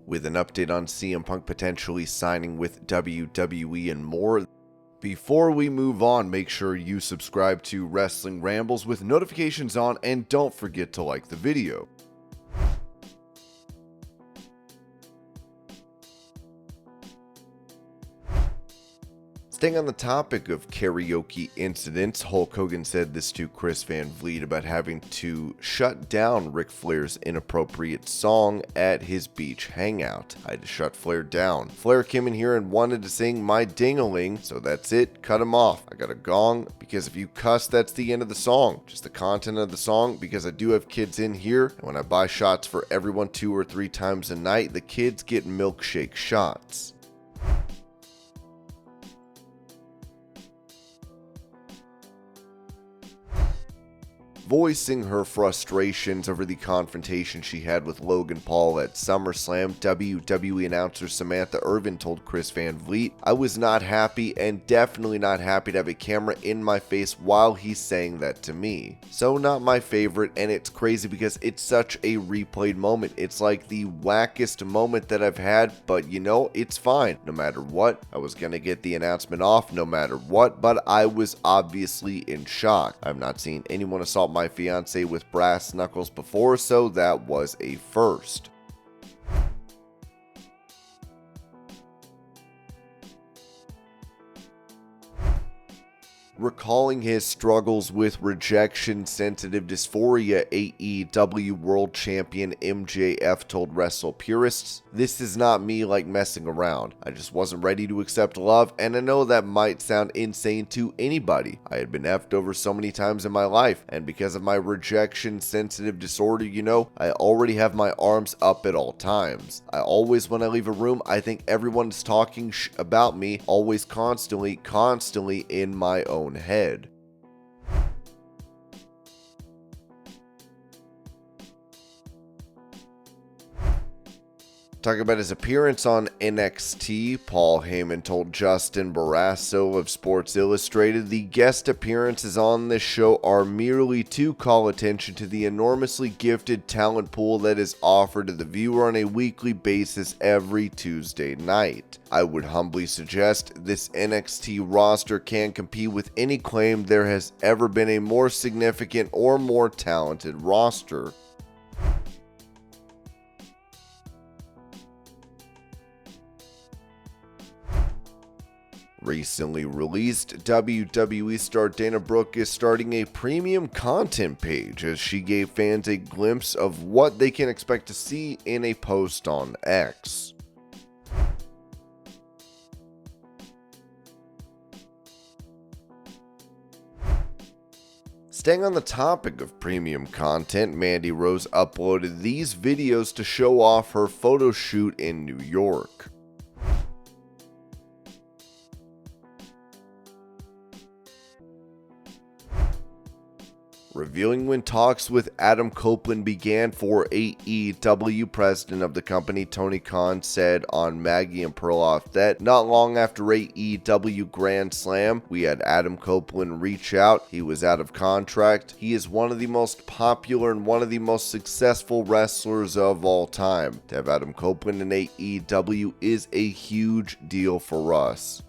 with an update on CM Punk potentially signing with WWE and more. Before we move on, make sure you subscribe to Wrestling Rambles with notifications on, and don't forget to like the video. Staying on the topic of karaoke incidents, Hulk Hogan said this to Chris Van Vliet about having to shut down Ric Flair's inappropriate song at his beach hangout. I had to shut Flair down. Flair came in here and wanted to sing My Ding-a-Ling, so that's it, cut him off. I got a gong, because if you cuss, that's the end of the song. Just the content of the song, because I do have kids in here, and when I buy shots for everyone 2 or 3 times a night, the kids get milkshake shots. Voicing her frustrations over the confrontation she had with Logan Paul at SummerSlam, WWE announcer Samantha Irvin told Chris Van Vliet, "I was not happy and definitely not happy to have a camera in my face while he's saying that to me. So not my favorite, and it's crazy because it's such a replayed moment. It's like the wackest moment that I've had, but you know, it's fine. No matter what, I was gonna get the announcement off no matter what, but I was obviously in shock. I've not seen anyone assault my fiance with brass knuckles before, so that was a first." Recalling his struggles with rejection sensitive dysphoria, AEW World Champion MJF told Wrestle Purists, "This is not me like messing around. I just wasn't ready to accept love, and I know that might sound insane to anybody. I had been effed over so many times in my life, and because of my rejection sensitive disorder, you know, I already have my arms up at all times. I always, when I leave a room, I think everyone is talking about me, always constantly in my own head." Talking about his appearance on NXT, Paul Heyman told Justin Barrasso of Sports Illustrated, "The guest appearances on this show are merely to call attention to the enormously gifted talent pool that is offered to the viewer on a weekly basis every Tuesday night. I would humbly suggest this NXT roster can compete with any claim there has ever been a more significant or more talented roster." Recently released, WWE star Dana Brooke is starting a premium content page as she gave fans a glimpse of what they can expect to see in a post on X. Staying on the topic of premium content, Mandy Rose uploaded these videos to show off her photo shoot in New York. Revealing when talks with Adam Copeland began for AEW, president of the company Tony Khan said on Maggie and Perloff that not long after AEW Grand Slam, we had Adam Copeland reach out. He was out of contract. He is one of the most popular and one of the most successful wrestlers of all time. To have Adam Copeland in AEW is a huge deal for us.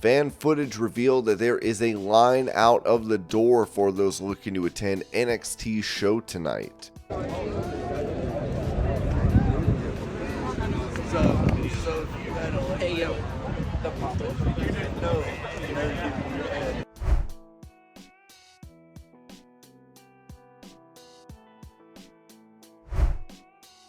Fan footage revealed that there is a line out of the door for those looking to attend NXT's show tonight. So if you had a hey yo, the pop you didn't know, you know, you had.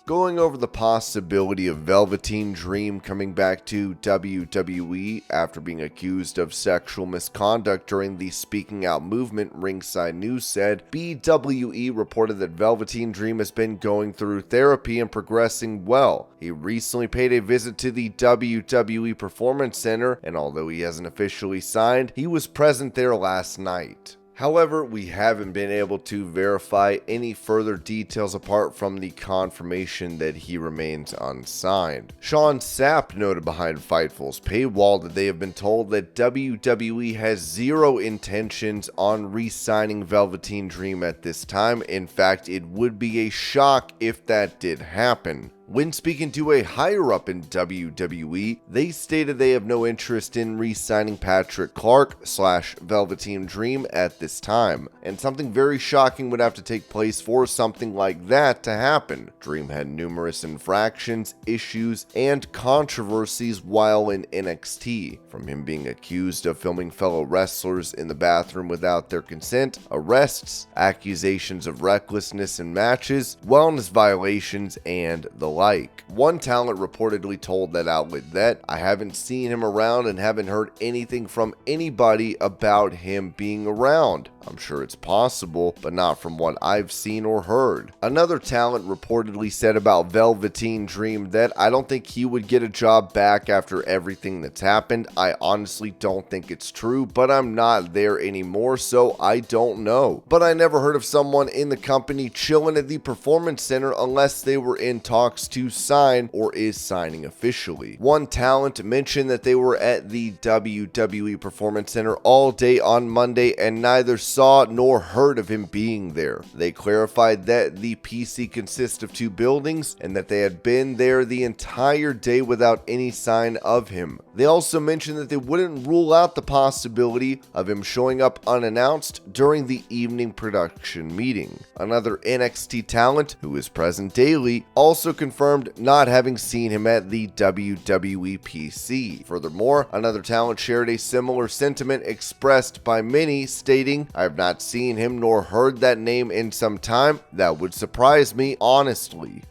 Going over the possibility of Velveteen Dream coming back to WWE after being accused of sexual misconduct during the Speaking Out movement, Ringside News said BWE reported that Velveteen Dream has been going through therapy and progressing well. He recently paid a visit to the WWE Performance Center, and although he hasn't officially signed, he was present there last night. However, we haven't been able to verify any further details apart from the confirmation that he remains unsigned. Sean Sapp noted behind Fightful's paywall that they have been told that WWE has zero intentions on re-signing Velveteen Dream at this time. In fact, it would be a shock if that did happen. When speaking to a higher up in WWE, they stated they have no interest in re-signing Patrick Clark / Velveteen Dream at this time, and something very shocking would have to take place for something like that to happen. Dream had numerous infractions, issues, and controversies while in NXT, from him being accused of filming fellow wrestlers in the bathroom without their consent, arrests, accusations of recklessness in matches, wellness violations, and the like. One talent reportedly told that outlet that, "I haven't seen him around and haven't heard anything from anybody about him being around. I'm sure it's possible, but not from what I've seen or heard." Another talent reportedly said about Velveteen Dream that, "I don't think he would get a job back after everything that's happened. I honestly don't think it's true, but I'm not there anymore, so I don't know. But I never heard of someone in the company chilling at the Performance Center unless they were in talks to sign or is signing officially." One talent mentioned that they were at the WWE Performance Center all day on Monday and neither saw nor heard of him being there. They clarified that the PC consists of 2 buildings and that they had been there the entire day without any sign of him. They also mentioned that they wouldn't rule out the possibility of him showing up unannounced during the evening production meeting. Another NXT talent, who is present daily, also confirmed not having seen him at the WWE PC. Furthermore, another talent shared a similar sentiment expressed by many, stating, "I have not seen him nor heard that name in some time. That would surprise me, honestly."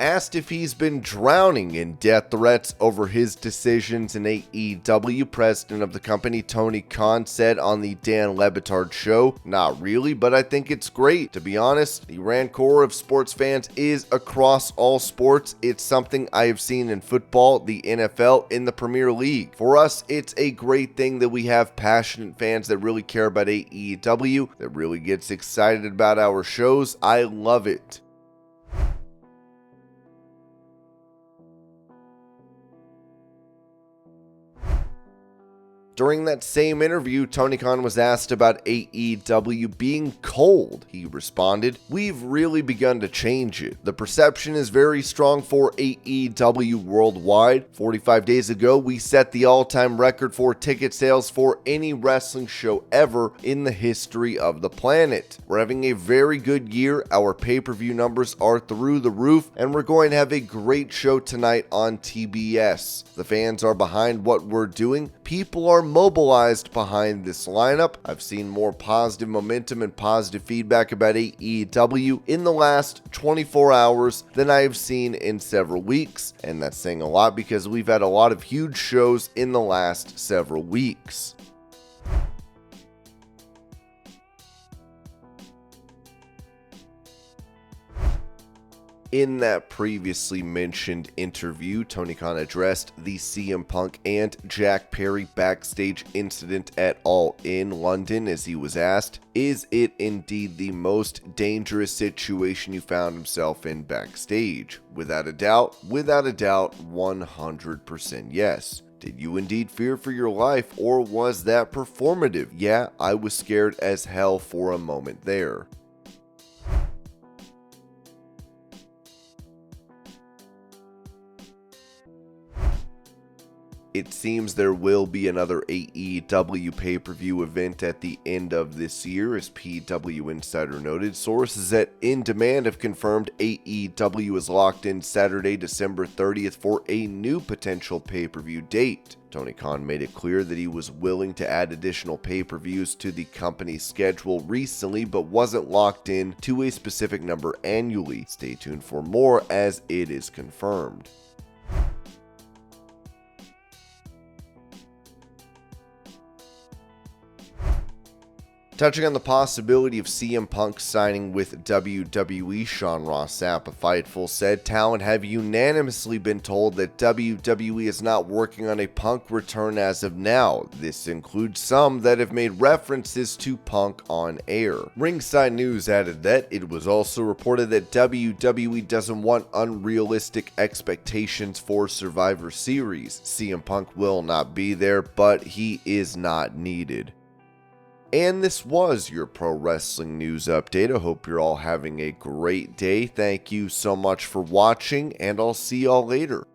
Asked if he's been drowning in death threats over his decisions in AEW, president of the company Tony Khan said on the Dan Le Batard show, "Not really, but I think it's great. To be honest, the rancor of sports fans is across all sports. It's something I have seen in football, the NFL, in the Premier League. For us, it's a great thing that we have passionate fans that really care about AEW, that really gets excited about our shows. I love it." During that same interview, Tony Khan was asked about AEW being cold. He responded, "We've really begun to change it. The perception is very strong for AEW worldwide. 45 days ago, we set the all-time record for ticket sales for any wrestling show ever in the history of the planet. We're having a very good year. Our pay-per-view numbers are through the roof, and we're going to have a great show tonight on TBS. The fans are behind what we're doing. People are mobilized behind this lineup. I've seen more positive momentum and positive feedback about AEW in the last 24 hours than I have seen in several weeks, and that's saying a lot because we've had a lot of huge shows in the last several weeks." In that previously mentioned interview, Tony Khan addressed the CM Punk and Jack Perry backstage incident at All In London as he was asked, "Is it indeed the most dangerous situation you found himself in backstage?" Without a doubt, 100% yes. "Did you indeed fear for your life, or was that performative?" "Yeah, I was scared as hell for a moment there." It seems there will be another AEW pay-per-view event at the end of this year, as PW Insider noted. Sources at In Demand have confirmed AEW is locked in Saturday, December 30th for a new potential pay-per-view date. Tony Khan made it clear that he was willing to add additional pay-per-views to the company's schedule recently, but wasn't locked in to a specific number annually. Stay tuned for more as it is confirmed. Touching on the possibility of CM Punk signing with WWE, Sean Ross Sapp of Fightful said, "Talent have unanimously been told that WWE is not working on a Punk return as of now. This includes some that have made references to Punk on air." Ringside News added that it was also reported that WWE doesn't want unrealistic expectations for Survivor Series. CM Punk will not be there, but he is not needed. And this was your pro wrestling news update. I hope you're all having a great day. Thank you so much for watching, and I'll see y'all later.